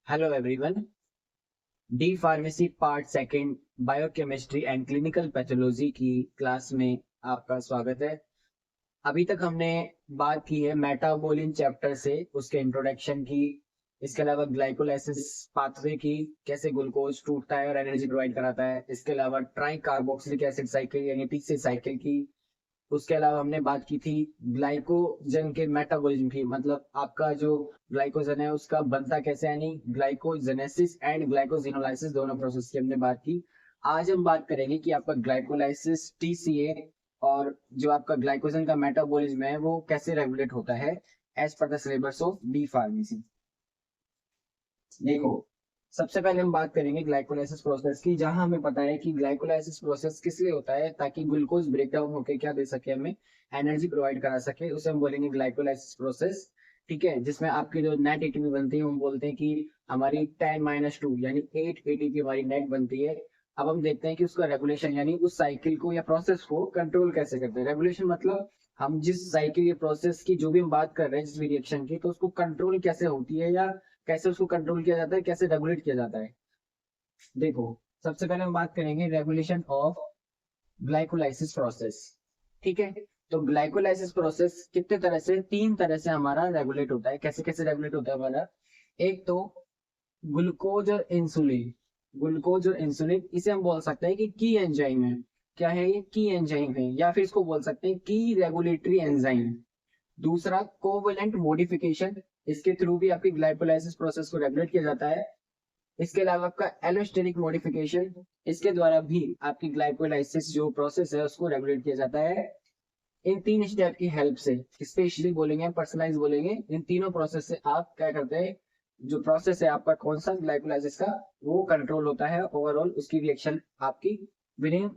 Hello everyone. D pharmacy part second biochemistry and clinical pathology की class में आपका स्वागत है। अभी तक हमने बात की है मेटाबोलिन चैप्टर से, उसके इंट्रोडक्शन की। इसके अलावा ग्लाइकोलाइसिस पाथवे की, कैसे ग्लूकोज टूटता है और एनर्जी प्रोवाइड कराता है। इसके अलावा ट्राई कार्बोक्सिलिक एसिड साइकिल यानी टीसी साइकिल की। उसके अलावा हमने बात की थी ग्लाइकोजन के मेटाबॉलिज्म की, मतलब आपका जो ग्लाइकोजन है उसका बनता कैसे, यानी ग्लाइकोजेनेसिस एंड ग्लाइकोजिनोलाइसिस दोनों प्रोसेस की हमने बात की। आज हम बात करेंगे कि आपका ग्लाइकोलाइसिस टीसीए और जो आपका ग्लाइकोजन का मेटाबॉलिज्म है वो कैसे रेगुलेट होता है as per the syllabus of B pharmacy. देखो, सबसे पहले हम बात करेंगे ग्लाइकोलाइसिस प्रोसेस की, जहां हमें पता है कि ग्लाइकोलाइसिस प्रोसेस किस लिए होता है, ताकि ग्लूकोज ब्रेकडाउन होकर क्या दे सके, हमें एनर्जी प्रोवाइड करा सके। उसे हम बोलेंगे ग्लाइकोलाइसिस प्रोसेस। ठीक है, जिसमें आपकी जो नेट एटीपी बनती है हम बोलते हैं कि हमारी 10-2 यानी 8 एटीपी हमारी नेट बनती है। अब हम देखते हैं कि उसका रेगुलेशन यानी उस साइकिल को या प्रोसेस को कंट्रोल कैसे करते हैं। रेगुलेशन मतलब हम जिस साइकिल या प्रोसेस की जो भी हम बात कर रहे हैं, जिस भी रिएक्शन की, तो उसको कंट्रोल कैसे होती है या कैसे उसको कंट्रोल किया जाता है, कैसे रेगुलेट किया जाता है। देखो, सबसे पहले हम बात करेंगे रेगुलेशन ऑफ ग्लाइकोलाइसिस प्रोसेस। ठीक है, तो ग्लाइकोलाइसिस प्रोसेस कितने तरह से, 3 तरह से हमारा रेगुलेट होता है। कैसे कैसे रेगुलेट होता है हमारा? एक तो ग्लूकोज और इंसुलिन। ग्लूकोज और इंसुलिन इसे हम बोल सकते हैं कि एंजाइम है। क्या है ये? की एंजाइम है, या फिर इसको बोल सकते हैं की रेगुलेटरी एंजाइम। दूसरा कोवेलेंट मॉडिफिकेशन, इसके थ्रू भी आपकी ग्लाइकोलाइसिस प्रोसेस को रेगुलेट किया जाता है। इसके अलावा आपका एलोस्टेरिक मॉडिफिकेशन, इसके द्वारा भी आपकी ग्लाइकोलाइसिस जो प्रोसेस है उसको रेगुलेट किया जाता है। इन 3 स्टेप की हेल्प से, स्पेशली बोलेंगे, पर्सनलाइज बोलेंगे, इन तीनों प्रोसेस से आप क्या करते हैं, जो प्रोसेस है आपका कौन सा ग्लाइकोलाइसिस का, वो कंट्रोल होता है। ओवरऑल उसकी रिएक्शन आपकी विनिंग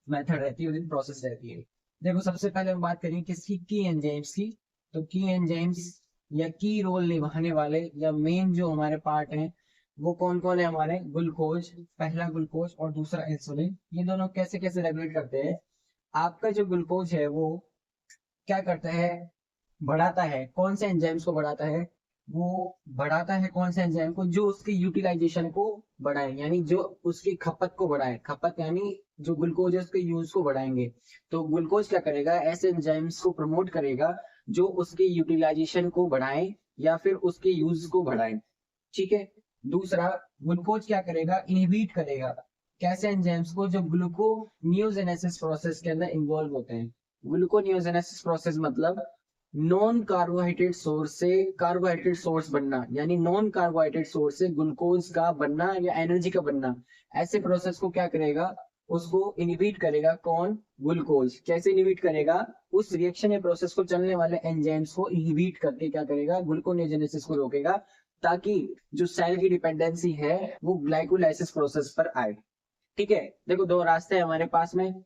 मेथड रहती है, विनिंग प्रोसेस रहती है। देखो, सबसे पहले हम बात करेंगे किसकी, की एंजाइम्स की। तो की एंजाइम्स या की रोल निभाने वाले या मेन जो हमारे पार्ट हैं वो कौन कौन है हमारे? ग्लूकोज, पहला ग्लूकोज और दूसरा इंसुलिन। ये दोनों कैसे कैसे रेगुलेट करते हैं? आपका जो ग्लूकोज है वो क्या करता है, बढ़ाता है। कौन से एंजाइम्स को बढ़ाता है? वो बढ़ाता है कौन से एंजाइम को? जो उसकी यूटिलाइजेशन को बढ़ाए, यानी जो उसकी खपत को बढ़ाए। खपत यानी जो ग्लूकोज है उसके यूज को बढ़ाएंगे। तो ग्लूकोज क्या करेगा, ऐसे एंजाइम्स को प्रमोट करेगा जो उसकी यूटिलाइजेशन को बढ़ाए या फिर उसके यूज को बढ़ाए। ठीक है। दूसरा, ग्लूकोज क्या करेगा, इनहिबिट करेगा। कैसे एंजाइम्स को? जो ग्लूकोनियोजेनेसिस प्रोसेस के अंदर इन्वॉल्व होते हैं। ग्लूकोनियोजेनेसिस प्रोसेस मतलब नॉन कार्बोहाइड्रेट सोर्स से कार्बोहाइड्रेट सोर्स बनना, यानी नॉन कार्बोहाइड्रेट सोर्स से ग्लूकोज का बनना या एनर्जी का बनना। ऐसे प्रोसेस को क्या करेगा, उसको इनहिबिट करेगा। कौन? ग्लूकोज। कैसे इनहिबिट करेगा? उस रिएक्शन या प्रोसेस को चलने वाले एंजाइम्स को इनहिबिट करके क्या करेगा, ग्लूकोनियोजेनेसिस को रोकेगा, ताकि जो सेल की डिपेंडेंसी है वो ग्लाइकोलाइसिस प्रोसेस पर आए। ठीक है। देखो, 2 रास्ते हैं हमारे पास में,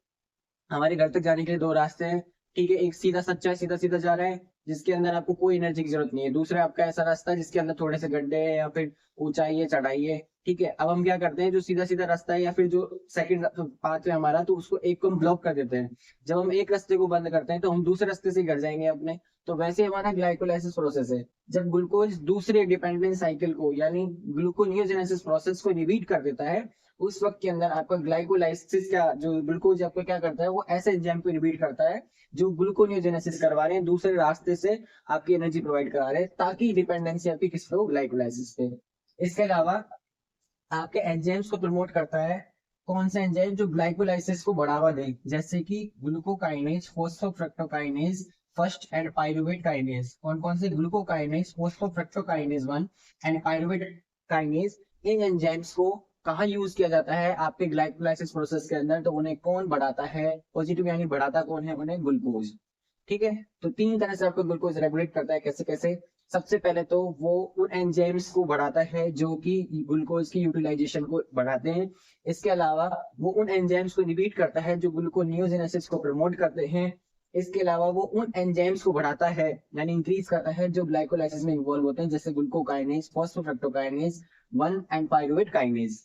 हमारे घर तक जाने के लिए 2 रास्ते हैं। ठीक है, एक सीधा सच्चा है, सीधा सीधा जा रहा है, जिसके अंदर आपको कोई एनर्जी की जरूरत नहीं है। दूसरा आपका ऐसा रास्ता है जिसके अंदर थोड़े से गड्ढे है या फिर ऊंचाई है, चढ़ाई है। ठीक है, अब हम क्या करते हैं, जो सीधा सीधा रास्ता है या फिर जो सेकंड पाथ है हमारा, तो उसको एक को हम ब्लॉक कर देते हैं। जब हम एक रास्ते को बंद करते हैं तो हम दूसरे रास्ते से घर जाएंगे अपने। तो वैसे हमारा ग्लाइकोलाइसिस प्रोसेस है। जब ग्लूकोज दूसरे डिपेंडेंट साइकिल को यानी ग्लूकोनियोजेनेसिस प्रोसेस को इनहिबिट कर देता है, उस वक्त के अंदर आपका ग्लाइकोलाइसिस का जो ग्लूकोज आपको क्या करता है, वो ऐसे एंजाइम को इनहिबिट करता है जो ग्लूकोनियोजेनेसिस करवा रहे हैं, दूसरे रास्ते से आपकी एनर्जी प्रोवाइड करा रहे हैं, ताकि डिपेंडेंसी आपकी किस पे हो, ग्लाइकोलाइसिस पे। इसके अलावा आपके एंजाइम्स को प्रमोट करता है कौन सा एंजाइम, जो ग्लाइकोलाइसिस को बढ़ावा दे, जैसे कि glucokinase, phosphofructokinase, first and pyruvate kinase. कौन कौन से? Glucokinase, phosphofructokinase 1 and pyruvate kinase. इन एंजाइम्स को कहाँ यूज किया जाता है? आपके ग्लाइकोलाइसिस प्रोसेस के अंदर। तो उन्हें कौन बढ़ाता है? पॉजिटिव यानी बढ़ाता कौन है उन्हें? ग्लूकोज। ठीक है, तो 3 तरह से आपको ग्लूकोज रेगुलेट करता है। कैसे कैसे? सबसे पहले तो वो उन एंजाइम्स को बढ़ाता है जो कि ग्लूकोज की यूटिलाइजेशन को बढ़ाते हैं। इसके अलावा वो उन एंजाइम्स को इनहिबिट करता है जो ग्लूकोनियोजेनेसिस को प्रमोट करते हैं। इसके अलावा वो उन एंजाइम्स को बढ़ाता है यानी इंक्रीज करता है जो ग्लाइकोलाइसिस में इन्वॉल्व होते हैं, जैसे ग्लूकोकाइनेज, फॉस्फोफ्रक्टोकाइनेज 1 एंड पाइरुवेट काइनेज।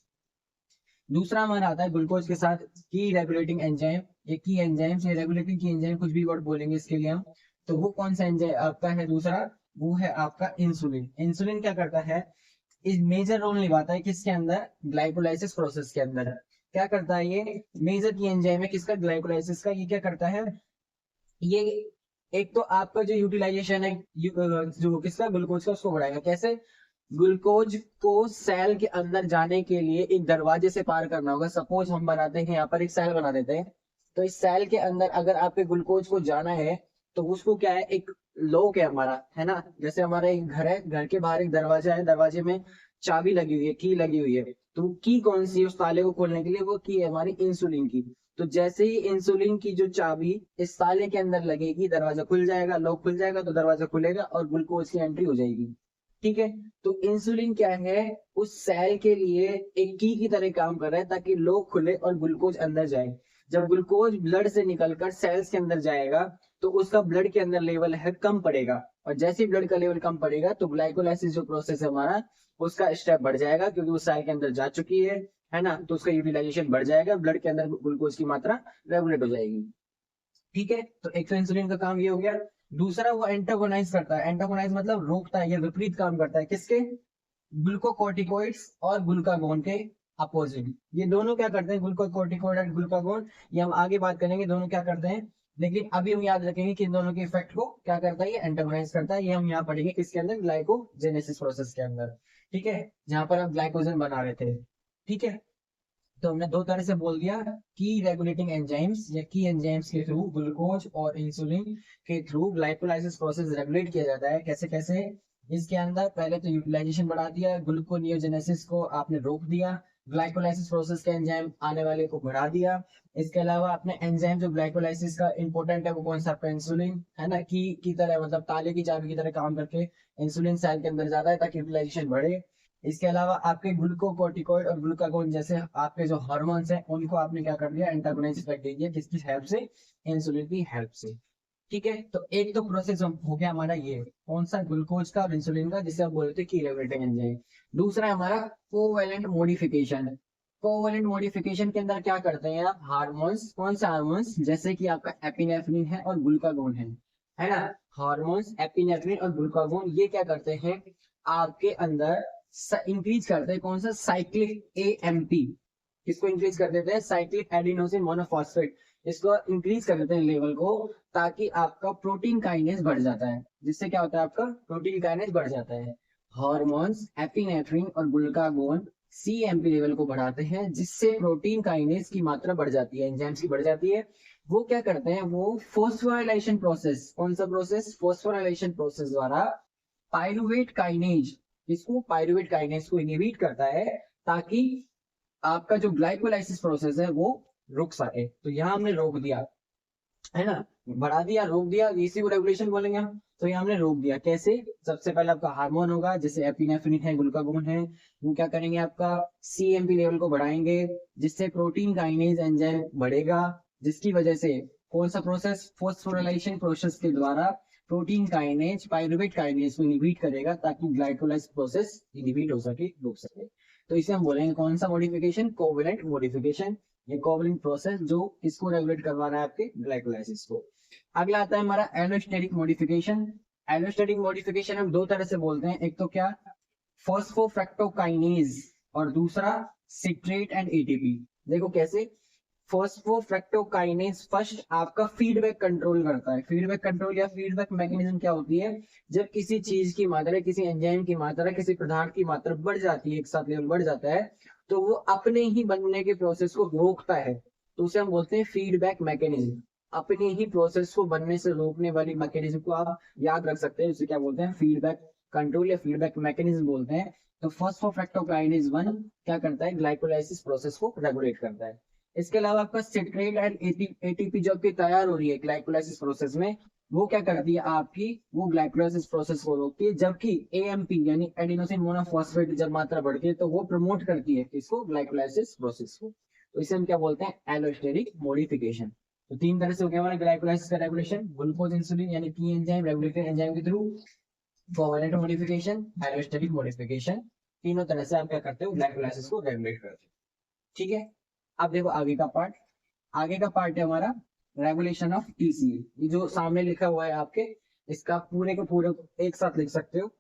दूसरा हमारा आता है ग्लूकोज के साथ की रेगुलेटिंग एंजाइम। ये की एंजाइम से रेगुलेटिंग की एंजाइम, कुछ भी वर्ड बोलेंगे इसके लिए हम। तो वो कौन सा एंजाइम आपका है? दूसरा वो है आपका इंसुलिन। इंसुलिन क्या करता है, इस मेजर रोल निभाता है किसके अंदर, ग्लाइकोलाइसिस प्रोसेस के अंदर। क्या करता है ये, मेजर की एंजाइम है किसका, ग्लाइकोलाइसिस का। ये क्या करता है, ये एक तो आपका जो यूटिलाइजेशन है जो किसका, ग्लूकोज का, उसको बढ़ाएगा। कैसे, ग्लूकोज को सेल के अंदर जाने के लिए एक दरवाजे से पार करना होगा। सपोज हम बनाते हैं यहाँ पर एक सेल बना देते हैं, तो इस सेल के अंदर अगर आपके ग्लूकोज को जाना है तो उसको क्या है, एक लॉक है हमारा, है ना। जैसे हमारा एक घर है, घर के बाहर एक दरवाजा है, दरवाजे में चाबी लगी हुई है, की लगी हुई है। तो की कौन सी है उस ताले को खोलने के लिए, वो की है हमारी इंसुलिन की। तो जैसे ही इंसुलिन की जो चाबी इस ताले के अंदर लगेगी, दरवाजा खुल जाएगा, लॉक खुल जाएगा, तो दरवाजा खुलेगा और ग्लूकोज की एंट्री हो जाएगी। ठीक है, तो इंसुलिन क्या है, उस सेल के लिए एक की तरह काम कर रहा है ताकि लॉक खुले और ग्लूकोज अंदर जाए। जब ग्लूकोज ब्लड से निकलकर सेल्स के अंदर जाएगा तो उसका ब्लड के अंदर लेवल है कम पड़ेगा, और जैसे ही ब्लड का लेवल कम पड़ेगा तो ग्लाइकोलाइसिस जो प्रोसेस है हमारा, उसका स्टेप बढ़ जाएगा, क्योंकि वो सेल के अंदर जा चुकी है ना। तो उसका यूटिलाइजेशन बढ़ जाएगा, ब्लड के अंदर ग्लूकोज की मात्रा रेगुलेट हो जाएगी। ठीक है, तो एक तो इंसुलिन का काम ये हो गया। दूसरा, वो एंटागोनाइज करता है। एंटागोनाइज मतलब रोकता है, ये विपरीत काम करता है किसके, ग्लूकोकोर्टिकोइड्स और ग्लूकागोन के अपोजिट। ये दोनों क्या करते हैं, ग्लूकोकोर्टिकोइड और ग्लूकागोन, ये हम आगे बात करेंगे दोनों क्या करते हैं। लेकिन अभी हम याद रखेंगे कि इन दोनों के इफेक्ट को क्या करता है, ये एंटागोनाइज करता है। ये हम यहाँ पढ़ेंगे किसके अंदर, ग्लाइकोजेनेसिस प्रोसेस के अंदर। ठीक है, जहां पर हम ग्लाइकोजन बना रहे थे। ठीक है, तो हमने दो तरह से बोल दिया, की रेगुलेटिंग एंजाइम्स या की एंजाइम्स के थ्रू ग्लूकोज और इंसुलिन के थ्रू ग्लाइकोलाइसिस प्रोसेस रेगुलेट किया जाता है। कैसे कैसे, इसके अंदर पहले तो यूटिलाइजेशन बढ़ा दिया, ग्लूकोनियोजेनेसिस को आपने रोक दिया, ग्लाइकोलाइसिस प्रोसेस के एंजाइम आने वाले को बढ़ा दिया। इसके अलावा अपने एंजाइम जो ग्लाइकोलाइसिस का इंपॉर्टेंट है वो कौन सा, आपका इंसुलिन है ना, की तरह मतलब ताले की चाबी की तरह काम करके इंसुलिन सेल के अंदर जाता है ताकि यूटिलाइजेशन बढ़े। इसके अलावा आपके ग्लूकोकोर्टिकोइड और ग्लूकागोन जैसे आपके जो हार्मोन्स हैं उनको आपने क्या कर दिया, एंटागोनाइज इफेक्ट दे दिया, किसकी हेल्प से, इंसुलिन की हेल्प से। ठीक है, तो एक तो प्रोसेस हो गया हमारा ये, कौन सा, ग्लूकोज का और इंसुलिन का, जिसे हम बोलते हैं की रेगुलेटिंग एंजाइम। दूसरा है हमारा कोवैलेंट मॉडिफिकेशन। कोवैलेंट मॉडिफिकेशन के अंदर क्या करते हैं आप, हार्मोन्स, कौन सा हार्मोन्स, जैसे कि आपका एपिनेफ्रिन है और ग्लूकागोन है ना। हार्मोन्स एपिनेफ्रिन और ग्लूकागोन ये क्या करते हैं, आपके अंदर इंक्रीज करते हैं कौन सा, साइक्लिक एएमपी। किसको इंक्रीज कर देते हैं, साइक्लिक एडिनोसिन मोनोफॉस्फेट। इसको इंक्रीज कर देते हैं लेवल को, ताकि आपका प्रोटीन काइनेज बढ़ जाता है। जिससे क्या होता है, आपका प्रोटीन काइनेज बढ़ जाता है। हार्मोन्स एपिनेफ्रिन और ग्लूकागोन सीएमपी लेवल को बढ़ाते हैं, जिससे प्रोटीन काइनेज की मात्रा बढ़ जाती है, एंजाइम्स की बढ़ जाती है। वो क्या करते हैं, वो फोस्फोराइलेशन प्रोसेस, कौन सा प्रोसेस, फोस्फोराइलेशन प्रोसेस द्वारा पाइरुवेट काइनेज, इसको पाइरुवेट काइनेज को इनहिबिट करता है, ताकि आपका जो ग्लाइकोलाइसिस प्रोसेस है वो रुक सके। तो यहाँ हमने रोक दिया, है ना, बढ़ा दिया, रोक दिया, इसी को रेगुलेशन बोलेंगे हम। तो ये हमने रोक दिया कैसे, सबसे पहले आपका हार्मोन होगा, जैसे एपिनेफ्रिन है, ग्लूकागोन है, वो क्या करेंगे, आपका सीएमपी लेवल को बढ़ाएंगे, जिससे प्रोटीन काइनेज एंजाइम बढ़ेगा, जिसकी वजह से कौन सा प्रोसेस, फोस्फोराइलेशन प्रोसेस के द्वारा प्रोटीन काइनेज पाइरुवेट काइनेज को इनहिबिट करेगा, ताकि ग्लाइकोलाइसिस प्रोसेस इनहिबिट हो सके, रुक सके। तो इसे हम बोलेंगे कौन सा मॉडिफिकेशन, कोवैलेंट मॉडिफिकेशन। ये कोवैलेंट प्रोसेस जो इसको रेगुलेट करवा रहा है आपके ग्लाइकोलाइसिस को। अगला आता है हमारा एलोस्टेरिक मॉडिफिकेशन। एलोस्टेरिक मॉडिफिकेशन हम दो तरह से बोलते हैं, एक तो क्या, फॉस्फोफ्रक्टोकाइनेज, और दूसरा सिट्रेट एंड एटीपी। देखो कैसे, फॉस्फोफ्रक्टोकाइनेज फर्स्ट आपका फीडबैक कंट्रोल करता है। फीडबैक कंट्रोल या फीडबैक मैकेनिज्म क्या होती है, जब किसी चीज की मात्रा, किसी एंजाइम की मात्रा, किसी पदार्थ की मात्रा बढ़ जाती है, एक साथ लेवल बढ़ जाता है, तो वो अपने ही बनने के प्रोसेस को रोकता है। तो उसे हम बोलते हैं फीडबैक मैकेनिज्म। अपने ही प्रोसेस को बनने से रोकने वाली मैकेनिज्म को आप याद रख सकते हैं, उसे क्या बोलते हैं, फीडबैक कंट्रोल या फीडबैक मैकेनिज्म बोलते हैं। तो फॉस्फोफ्रक्टोकाइनेज 1 क्या करता है, ग्लाइकोलाइसिस प्रोसेस को रेगुलेट करता है। इसके अलावा आपका सिट्रेट एंड एटीपी जो आपकी तैयार हो रही है ग्लाइकोलाइसिस प्रोसेस में, वो क्या करती है आपकी, वो ग्लाइकोलाइसिस प्रोसेस को रोकती है। जबकि एएमपी यानी एडिनोसिन मोनोफॉस्फेट जब मात्रा बढ़ती है तो वो प्रमोट करती है इसको, ग्लाइकोलाइसिस प्रोसेस को। तो इसे हम क्या बोलते हैं, एलोस्टेरिक मॉडिफिकेशन। तो तीन तरह से हो गया हमारा ग्लाइकोलाइसिस का रेगुलेशन, ग्लूकोज इंसुलिन यानी की एंजाइम रेगुलेटरी एंजाइम के through, covalent modification, allosteric modification. तीनों तरह से आप क्या करते हो, ग्लाइकोलाइसिस को रेगुलेट करते हो। ठीक है, अब देखो आगे का पार्ट। आगे का पार्ट है हमारा रेगुलेशन ऑफ टीसीए। ये जो सामने लिखा हुआ है आपके, इसका पूरे को पूरे एक साथ लिख सकते हो,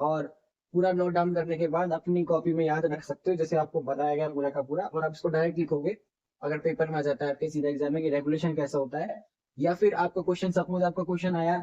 और पूरा नोट डाउन करने के बाद अपनी कॉपी में याद रख सकते हो, जैसे आपको बताया गया पूरा का पूरा, और आप इसको डायरेक्ट लिखोगे अगर पेपर में आ जाता है आपके सीधा एग्जाम में कि रेगुलेशन कैसा होता है। या फिर आपका क्वेश्चन, सपोज आपका क्वेश्चन आया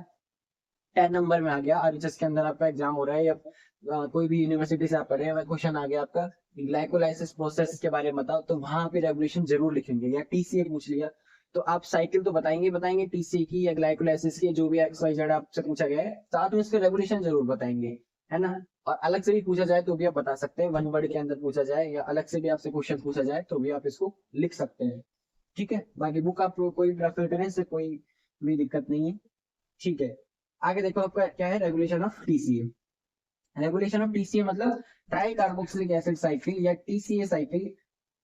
10 नंबर में आ गया, आरएचएस के अंदर आपका एग्जाम हो रहा है, या कोई भी यूनिवर्सिटी से आप पढ़ रहे हैं, क्वेश्चन आ गया आपका ग्लाइकोलाइसिस प्रोसेस के बारे में बताओ, तो वहां पे रेगुलेशन जरूर लिखेंगे। या टीसीए पूछ लिया तो आप साइकिल तो बताएंगे टीसीए की या ग्लाइकोलाइसिस की, जो भी एक्स वाई जेड आपसे पूछा गया है, साथ में उसके रेगुलेशन जरूर बताएंगे, है ना। और अलग से भी पूछा जाए तो भी आप बता सकते हैं, वन वर्ड के अंदर पूछा जाए या अलग से भी आपसे क्वेश्चन पूछा जाए तो भी आप इसको लिख सकते हैं। ठीक है, बाकी बुक आप कोई रेफर करें, इससे कोई भी दिक्कत नहीं है। ठीक है, आगे देखो आपका क्या है, regulation of TCA. Regulation of TCA मतलब ट्राई कार्बोक्सिलिक एसिड साइकिल या टीसीए साइकिल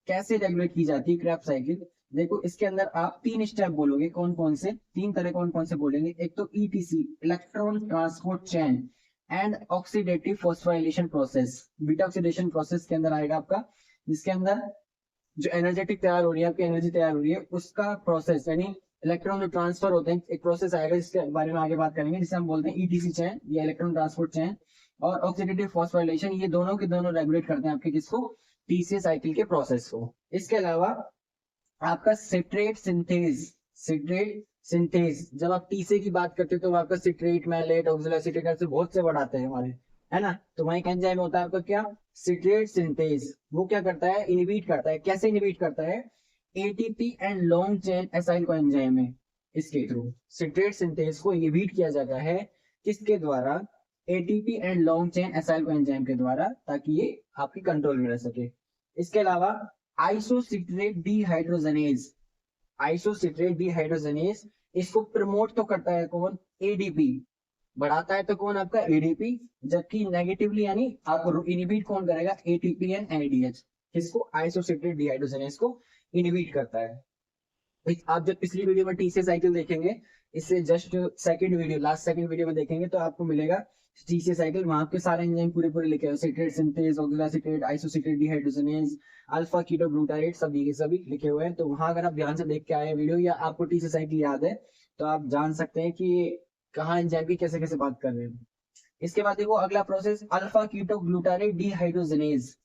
कैसे रेगुलेट की जाती है, क्रेब्स साइकिल। देखो इसके अंदर आप 3 स्टेप बोलोगे, कौन कौन से, 3 तरह कौन कौन से बोलेंगे। एक तो etc, electron transport chain and oxidative phosphorylation process. Beta oxidation process के अंदर आएगा आपका, जिसके अंदर जो एनर्जेटिक तैयार हो रही है, आपकी एनर्जी तैयार हो रही है, उसका प्रोसेस, यानी इलेक्ट्रॉन जो ट्रांसफर होते हैं, एक प्रोसेस आएगा जिसके बारे में आगे बात करेंगे, जिसे हम बोलते हैं ईटीसी चेन या इलेक्ट्रॉन ट्रांसपोर्ट चेन। और ऑक्सीडेटिव फॉस्फोराइलेशन, ये दोनों के दोनों रेगुलेट करते हैं आपके किसको, टीसीए साइकिल के प्रोसेस को। इसके अलावा आपका सिट्रेट सिंथेज, सिट्रेट सिंथेज, जब आप टीसीए की बात करते हो तो आपका सिट्रेट, मैलेट, ऑक्सैलिक ऐसे बहुत से वर्ड आते हैं हमारे, है ना। तो वहीं एक एंजाइम होता है आपका क्या, सिट्रेट सिंथेज। वो क्या करता है, इनहिबिट करता है। कैसे इनहिबिट करता है, ATP and long chain acyl को एंजाइम है, इसके थ्रू सिट्रेट सिंथेज को इनहिबिट किया जाता है। किसके द्वारा, ATP and long chain acyl को एंजाइम के द्वारा, ताकि ये आपकी कंट्रोल में रह सके। इसके अलावा आइसोसिट्रेट डिहाइड्रोजनेज, आइसोसिट्रेट डिहाइड्रोजनेज, इसको प्रमोट तो करता है कौन, एडीपी, बढ़ाता है तो कौन, आपका एडीपी। जबकि नेगेटिवली यानी आपको इनहिबिट कौन करेगा, एटीपी एंड एनएडीएच, किसको, आइसोसिट्रेट डिहाइड्रोजनेज को इनहिबिट करता है। आप जब पिछली वीडियो में टीसीए साइकिल देखेंगे, इससे just second video, last second video में देखेंगे तो आपको मिलेगा टीसीए साइकिल, वहां पे सारे एंजाइम पूरे पूरे लिखे हुए, citrate synthase, oxalic, isocitrate dehydrogenase, alpha keto glutarate, सभी के सभी लिखे हुए हैं। तो वहां अगर आप ध्यान से देख के आए वीडियो, या आपको टीसीए साइकिल याद है, तो आप जान सकते हैं कि कहाँ एंजाइम की कैसे कैसे बात कर रहे हैं। इसके बाद देखो अगला process, alpha keto glutarate dehydrogenase,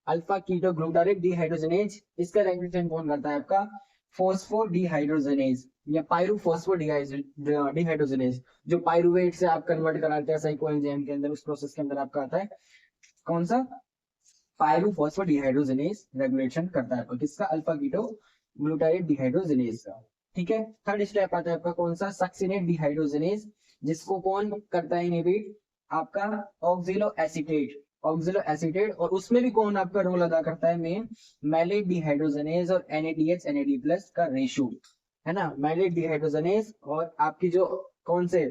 alpha keto glutarate dehydrogenase, इसका रेगुलेशन कौन करता है, आपका फोस्फोडिहाइड्रोजनेज या पायरूफोस्फोडिहाइड्रोजनेज, जो पायरुवेट से आप कन्वर्ट कराते हैं साइको एंजाइम के अंदर, उस प्रोसेस के अंदर आपका आता है कौन सा, पायरूफोस्फोडिहाइड्रोजनेज रेगुलेशन करता है, तो किसका, अल्फा कीटो ग्लूटारेट डिहाइड्रोजनेज का। ठीक है, थर्ड स्टेप आता है आपका कौन सा, सक्सिनेट डिहाइड्रोजनेज, जिसको कौन करता है इनहिबिट, आपका ऑक्सिलो एसीटेट, ऑक्सिलो एसीटेट। और उसमें भी कौन आपका रोल अदा करता है मेन, मैलेट डिहाइड्रोजनेज और एनएडीएच एनएडी प्लस का रेशियो, है ना। मैलेट डिहाइड्रोजनेज और आपकी जो कौन से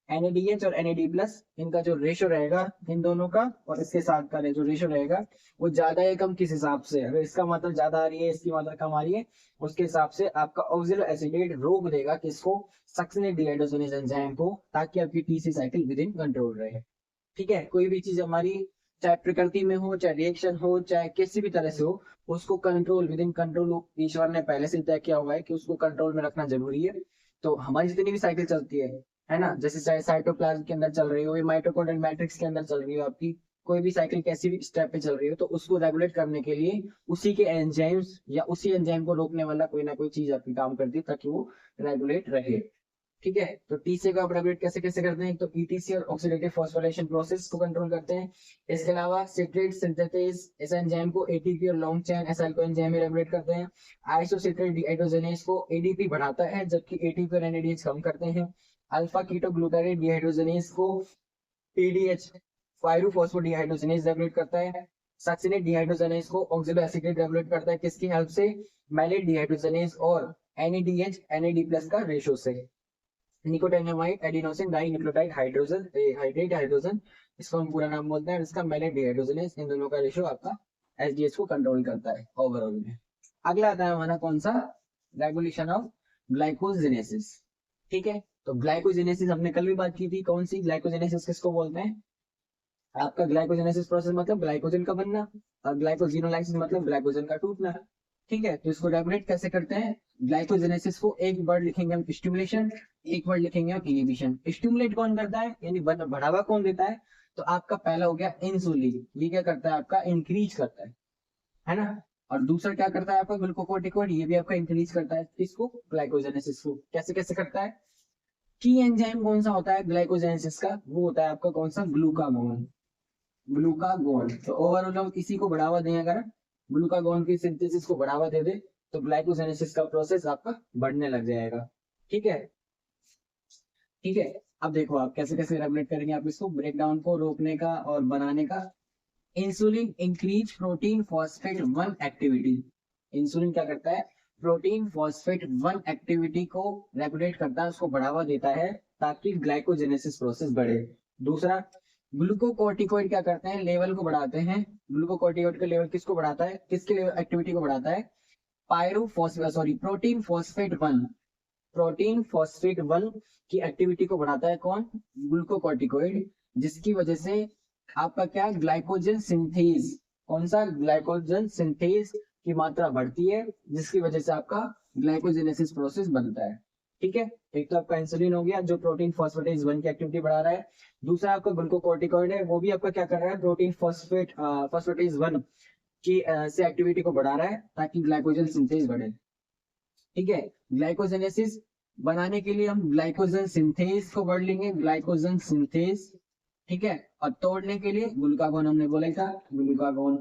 एनएडीएच और एनएडी प्लस, इनका जो रेशियो रहेगा इन दोनों का, और इसके साथ का जो रेशियो रहेगा, वो ज्यादा है कम किस हिसाब से, अगर इसका मात्रा ज्यादा आ रही है, इसकी मात्रा कम आ रही है, उसके हिसाब से आपका ऑक्सिलो एसीटेट रोक देगा किसको, सक्सिनेट डिहाइड्रोजनेज एंजाइम को, ताकि आपकी TC cycle with in control रहे। ठीक है, कोई भी चीज हमारी चाहे प्रकृति में हो, चाहे रिएक्शन हो, चाहे किसी भी तरह से हो, उसको कंट्रोल, विद इन कंट्रोल ईश्वर ने पहले से तय किया हुआ है कि उसको कंट्रोल में रखना जरूरी है। तो हमारी जितनी भी साइकिल चलती है ना, जैसे चाहे साइटोप्लाज्म के अंदर चल रही हो, माइटोकॉन्ड्रियल मैट्रिक्स के अंदर चल रही हो, आपकी कोई भी साइकिल कैसी भी स्टेप पे चल रही हो, तो उसको रेगुलेट करने के लिए उसी के एंजाइम्स या उसी एंजाइम को रोकने वाला कोई ना कोई चीज आपकी काम करती है, ताकि वो रेगुलेट रहे। ठीक है, तो टीसीए को आप रेगुलेट कैसे कैसे करते हैं, तो ईटीसी और ऑक्सीडेटिव फॉस्फोराइलेशन प्रोसेस को कंट्रोल करते हैं। इसके अलावा सिट्रेट सिंथेसिस, इस एंजाइम को एटीपी और लॉन्ग चेन एसाइल को एंजाइम में रेगुलेट करते हैं। आइसोसिट्रेट डिहाइड्रोजनेज को एडीपी बढ़ाता है, जबकि एटीपी और एनएडीएच कम करते हैं। अल्फा कीटो ग्लूटारेट डिहाइड्रोजनेज को पीडीएच, पायरूफोस्फोडिहाइड्रोजनेज रेगुलेट करता है। सक्सिनेट डिहाइड्रोजनेज को ऑक्सिलो एसीटेट रेगुलेट करता है, किसकी हेल्प से, मैलेट डिहाइड्रोजनेज और एनएडीएच एनएडी प्लस का रेशो से। Nicotinamide adenosine dinucleotide hydrogen hydrate hydrogen, इसको हम पूरा नाम बोलते हैं, इसका मैलेट डिहाइड्रोजनेज, इन दोनों का रेशियो आपका एसडीएच को कंट्रोल करता है ओवरऑल में। अगला आता है हमारा कौन सा, रेगुलेशन ऑफ ग्लाइकोजेनेसिस। ठीक है, तो ग्लाइकोजेनेसिस हमने कल भी बात की थी, कौन सी ग्लाइकोजेनेसिस किसको बोलते हैं, आपका ग्लाइकोजेनेसिस प्रोसेस मतलब ग्लाइकोजन का बनना, और ग्लाइकोजिनोलाइसिस मतलब ग्लाइकोजन का टूटना। ठीक है, तो इसको रेगुलेट कैसे करते हैं, ग्लाइकोजेनेसिस को एक वर्ड लिखेंगे हम स्टिमुलेशन, एक वर्ड लिखेंगे हम इनहिबिशन। स्टिमुलेट कौन करता है, यानी बढ़ावा कौन देता है, तो आपका पहला हो गया इंसुलिन, ये क्या करता है आपका इंक्रीज करता है ना। और दूसरा क्या करता है आपका ग्लूकोकोर्टिकोइड, ये भी आपका इंक्रीज करता है इसको ग्लाइकोजेनेसिस को। कैसे कैसे करता है, की एंजाइम कौन सा होता है ग्लाइकोजेनेसिस का, वो होता है आपका कौन सा ग्लूकागोन। ग्लूकागोन तो ओवरऑल हम इसी को बढ़ावा दें, अगर ग्लूकागोन की सिंथेसिस को बढ़ावा दे दे तो ग्लाइकोजेनेसिस का प्रोसेस आपका बढ़ने लग जाएगा। ठीक है, ठीक है। अब देखो आप कैसे कैसे रेगुलेट करेंगे आप इसको, ब्रेक डाउन को रोकने का और बनाने का। Insulin increase protein phosphate 1 activity. Insulin क्या करता है, प्रोटीन फॉस्फेट 1 एक्टिविटी को रेगुलेट करता है, उसको बढ़ावा देता है ताकि ग्लाइकोजेनेसिस प्रोसेस बढ़े। दूसरा ग्लूकोकोर्टिकोइड क्या करते हैं, लेवल को बढ़ाते हैं। ग्लूकोकोर्टिकोइड का लेवल किसको बढ़ाता है, किसके लेवल एक्टिविटी को बढ़ाता है, प्रोटीन फॉस्फेट 1, प्रोटीन फॉस्फेट 1 की एक्टिविटी को बढ़ाता है कौन, ग्लूकोकोर्टिकोइड, जिसकी वजह से आपका क्या ग्लाइकोजन सिंथेज, कौन सा ग्लाइकोजन सिंथेज की मात्रा बढ़ती है, जिसकी वजह से आपका ग्लाइकोजेनेसिस प्रोसेस बनता है। ठीक है, एक तो आपका इंसुलिन हो गया जो प्रोटीन फॉस्फेटेज 1 की एक्टिविटी बढ़ा रहा है। दूसरा आपका ग्लूकोकोर्टिकोइड है, वो भी आपका क्या कर रहा है, प्रोटीन फॉस्फेटेज 1 की से एक्टिविटी को बढ़ा रहा है ताकि ग्लाइकोजन सिंथेज बढ़े। ठीक है, ग्लाइकोजेनेसिस बनाने के लिए हम ग्लाइकोजन सिंथेज को बढ़ लेंगे, ग्लाइकोजन सिंथेज। ठीक है, और तोड़ने के लिए ग्लूकागोन हमने बोला था, ग्लूकागोन।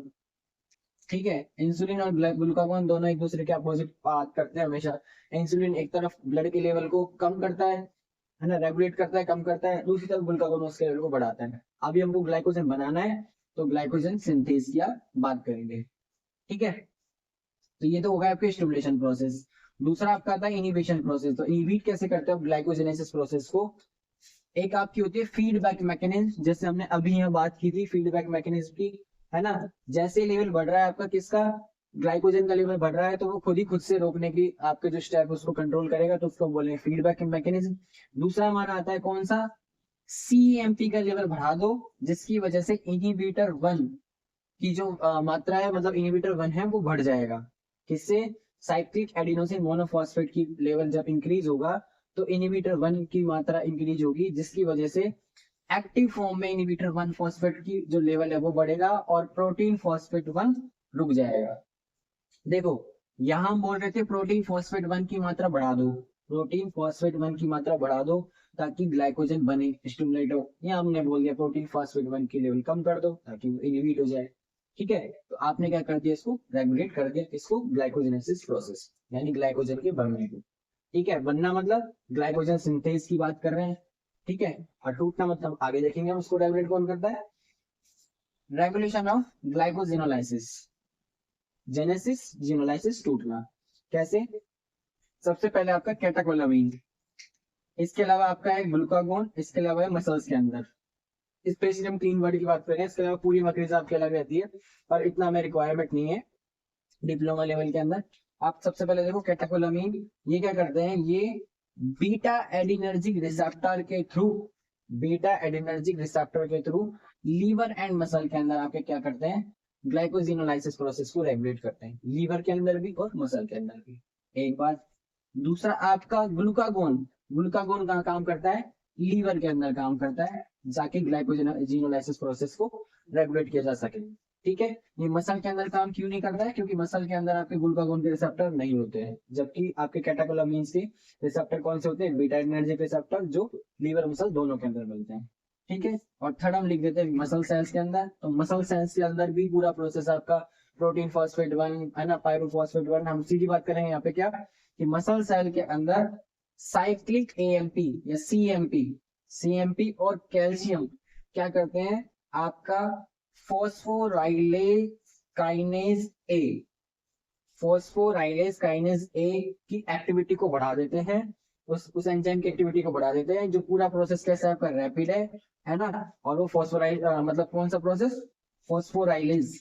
ठीक है, इंसुलिन और ग्लूकागोन दोनों एक दूसरे के अपोजिट बात करते हैं हमेशा। इंसुलिन एक तरफ ब्लड के लेवल को कम करता है ना, रेगुलेट करता है, कम करता है, दूसरी तरफ ग्लूकागोन उसके लेवल को बढ़ाता है। अभी हमको ग्लाइकोजन बनाना है तो ग्लाइकोजन सिंथेज की बात करेंगे। ठीक है, तो ये तो होगा आपके स्टिमुलेशन प्रोसेस। दूसरा आपका आता है इनिबिशन प्रोसेस। तो इनिबिट कैसे करते हो ग्लाइकोजेनेसिस प्रोसेस को, एक आपकी होती है फीडबैक मैकेनिज्म, जैसे हमने अभी यहाँ बात की थी फीडबैक मैकेनिज्म की, है ना। जैसे लेवल बढ़ रहा है आपका किसका, ग्लाइकोजन का लेवल बढ़ रहा है, तो वो खुद से रोकने की आपके जो स्टेप उसको कंट्रोल करेगा, तो उसको बोलेंगे फीडबैक मैकेनिज्म। दूसरा हमारा आता है कौन सा, सीएमपी का लेवल बढ़ा दो, जिसकी वजह से इनिबिटर 1 की जो मात्रा है, मतलब इनिबिटर 1 है वो बढ़ जाएगा। किससे, साइक्लिक एडिनोसिन मोनोफॉस्फेट की लेवल जब इंक्रीज होगा तो इनिबिटर 1 की मात्रा इंक्रीज होगी, जिसकी वजह से एक्टिव फॉर्म में इनिबिटर 1 फॉस्फेट की जो लेवल है वो बढ़ेगा और प्रोटीन फॉस्फेट 1 रुक जाएगा। देखो यहां हम बोल रहे थे प्रोटीन फॉस्फेट 1 की मात्रा बढ़ा दो, प्रोटीन फॉस्फेट 1 की मात्रा बढ़ा दो ताकि ग्लाइकोजन बने, स्टिमुलेट हो। यहाँ हमने बोल दिया प्रोटीन फॉस्फेट 1 की लेवल कम कर दो ताकि वो इनिबिट हो जाए। ठीक है, तो आपने क्या कर दिया, इसको रेगुलेट कर दिया, इसको ग्लाइकोजेनेसिस प्रोसेस, यानी ग्लाइकोजन के बनने को। ठीक है, बनना मतलब ग्लाइकोजन सिंथेज की बात कर रहे हैं। ठीक है, और टूटना मतलब आगे देखेंगे हम उसको रेगुलेट कौन करता है, रेगुलेशन ऑफ ग्लाइकोजिनोलाइसिस। जेनेसिस जिनोलाइसिस टूटना कैसे, सबसे पहले आपका कैटाकोलामीन, इसके अलावा आपका है ग्लूकागोन, इसके अलावा है मसल्स के अंदर। स्पेशली हम 3 वर्ड की बात करें, इसके अलावा पूरी मकरीज आपकी अलग रहती है, पर इतना हमें रिक्वायरमेंट नहीं है डिप्लोमा लेवल के अंदर। आप सबसे पहले देखो कैटाकोलामीन, ये क्या करते हैं, ये बीटा एडिनर्जिक रिसेप्टर के थ्रू, बीटा एडिनर्जिक रिसेप्टर के थ्रू लीवर एंड मसल के अंदर आपके क्या करते हैं, ग्लाइकोजिनोलाइसिस प्रोसेस को रेगुलेट करते हैं, लीवर के अंदर भी और मसल के अंदर भी। एक बात, दूसरा आपका ग्लूकागोन, ग्लूकागोन कहाँ काम करता है, लीवर के अंदर काम करता है, जाके ग्लाइकोजिनोलाइसिस प्रोसेस को रेगुलेट किया जा सके। ठीक है, ये मसल के अंदर काम क्यों नहीं करता है, क्योंकि मसल के अंदर आपके ग्लूकागोन के रिसेप्टर नहीं होते हैं, जबकि आपके कैटाकोलामीन्स के रिसेप्टर कौन से होते हैं, बीटा एडरेनर्जिक रिसेप्टर, जो लीवर मसल दोनों के अंदर मिलते हैं। ठीक है, और थर्ड हम लिख देते हैं मसल सेल्स के अंदर। तो मसल सेल्स के अंदर भी पूरा प्रोसेस आपका प्रोटीन फॉस्फेट 1 है ना, पायरोफॉस्फेट 1, हम सीधी बात करेंगे यहाँ पे क्या कि मसल सेल के अंदर साइक्लिक एएमपी या सीएमपी, सीएमपी और कैल्शियम क्या करते हैं, आपका phosphorylase kinase A, phosphorylase kinase A की एक्टिविटी को बढ़ा देते हैं, उस एंजाइम की एक्टिविटी को बढ़ा देते हैं, जो पूरा प्रोसेस कैसा है आपका रैपिड है ना। और वो फॉस्फोराइल मतलब कौन सा प्रोसेस, फॉस्फोराइलेज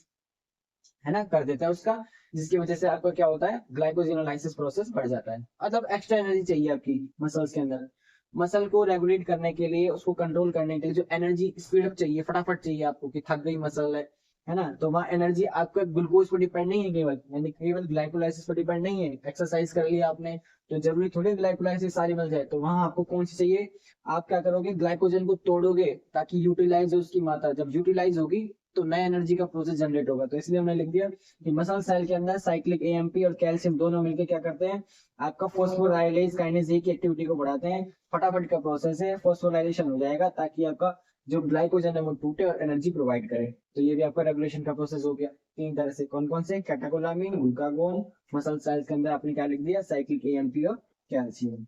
है ना, कर देता है उसका, जिसकी वजह से आपका क्या होता है, ग्लाइकोजिनोलाइसिस प्रोसेस बढ़ जाता है। मतलब एक्स्ट्रा एनर्जी चाहिए आपकी मसल्स के अंदर, मसल को रेगुलेट करने के लिए, उसको कंट्रोल करने के लिए जो एनर्जी स्पीड अप चाहिए, फटाफट चाहिए आपको कि थक गई मसल है ना। तो वहाँ एनर्जी आपका ग्लूकोज पर डिपेंड नहीं है केवल, यानी केवल ग्लाइकोलाइसिस पर डिपेंड नहीं है। एक्सरसाइज कर लिया आपने तो जरूरी थोड़ी ग्लाइकोलाइसिस सारी मिल जाए, तो वहाँ आपको कौन सी चाहिए, आप क्या करोगे, ग्लाइकोजन को तोड़ोगे ताकि यूटिलाइज हो उसकी मात्रा। जब यूटिलाइज होगी तो नया एनर्जी का प्रोसेस जनरेट होगा। तो इसलिए हमने लिख दिया कि मसल सेल के अंदर साइक्लिक एएमपी और कैल्शियम दोनों मिलकर क्या करते हैं, आपका फॉस्फोराइलेज काइनेज की एक्टिविटी को बढ़ाते हैं। फटाफट का प्रोसेस है, फॉस्फोराइलेशन हो जाएगा ताकि आपका जो ग्लाइकोजन है वो टूटे और एनर्जी प्रोवाइड करे। तो ये भी आपका रेगुलेशन का प्रोसेस हो गया तीन तरह से। कौन कौन से, कैटेकोलामिन, ग्लूकागोन, मसल सेल्स के अंदर आपने क्या लिख दिया, साइक्लिक एएमपी और कैल्शियम।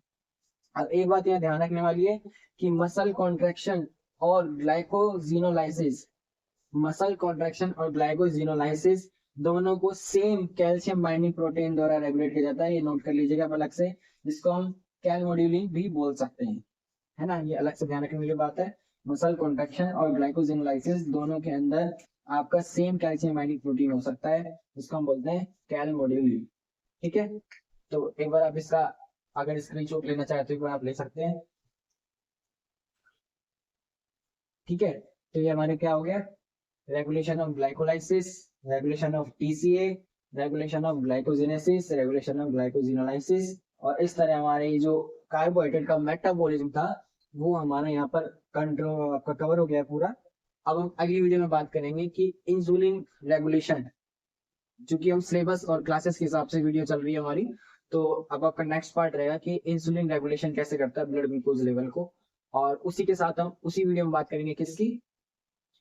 अब एक बात यहाँ ध्यान रखने वाली है कि मसल कॉन्ट्रैक्शन और ग्लाइकोजिनोलाइसिस, मसल कॉन्ट्रैक्शन और ग्लाइकोजिनोलाइसिस दोनों को सेम कैल्शियम बाइंडिंग प्रोटीन द्वारा रेगुलेट किया जाता है। ये नोट कर लीजिएगा आप अलग से, जिसको हम कैलमोड्यूलिन भी बोल सकते हैं, है ना। ये अलग से ध्यान रखने वाली बात है। मसल कॉन्ट्रैक्शन और ग्लाइकोजिनोलाइसिस दोनों के अंदर आपका सेम कैल्शियम बाइंडिंग प्रोटीन हो सकता है, जिसको हम बोलते हैं कैलमोड्यूलिन। ठीक है, तो एक बार आप इसका अगर स्क्रीनशॉट लेना चाहे तो एक बार आप ले सकते हैं। ठीक है, तो ये हमारे क्या हो गया, regulation of glycolysis, regulation of TCA, regulation of glycogenesis, regulation of glycogenolysis. और इस तरह हमारे जो कार्बोहाइड्रेट का मेटाबॉलिज्म था वो हमारा यहाँ पर कंट्रोल आपका कवर हो गया पूरा। अब हम अगली वीडियो में बात करेंगे कि इंसुलिन रेगुलेशन, जो कि हम सिलेबस और क्लासेस के हिसाब से वीडियो चल रही है हमारी। तो अब आपका नेक्स्ट पार्ट रहेगा कि इंसुलिन रेगुलेशन कैसे करता है ब्लड ग्लूकोज लेवल को। और उसी के साथ हम उसी वीडियो में बात करेंगे किसकी,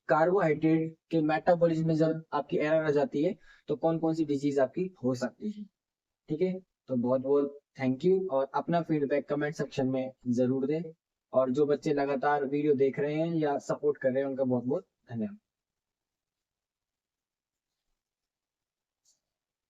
कार्बोहाइड्रेट के मेटाबॉलिज्म में जब आपकी एरर आ जाती है तो कौन कौन सी डिजीज आपकी हो सकती है। ठीक है, तो बहुत बहुत थैंक यू, और अपना फीडबैक कमेंट सेक्शन में जरूर दें। और जो बच्चे लगातार वीडियो देख रहे हैं या सपोर्ट कर रहे हैं उनका बहुत बहुत धन्यवाद।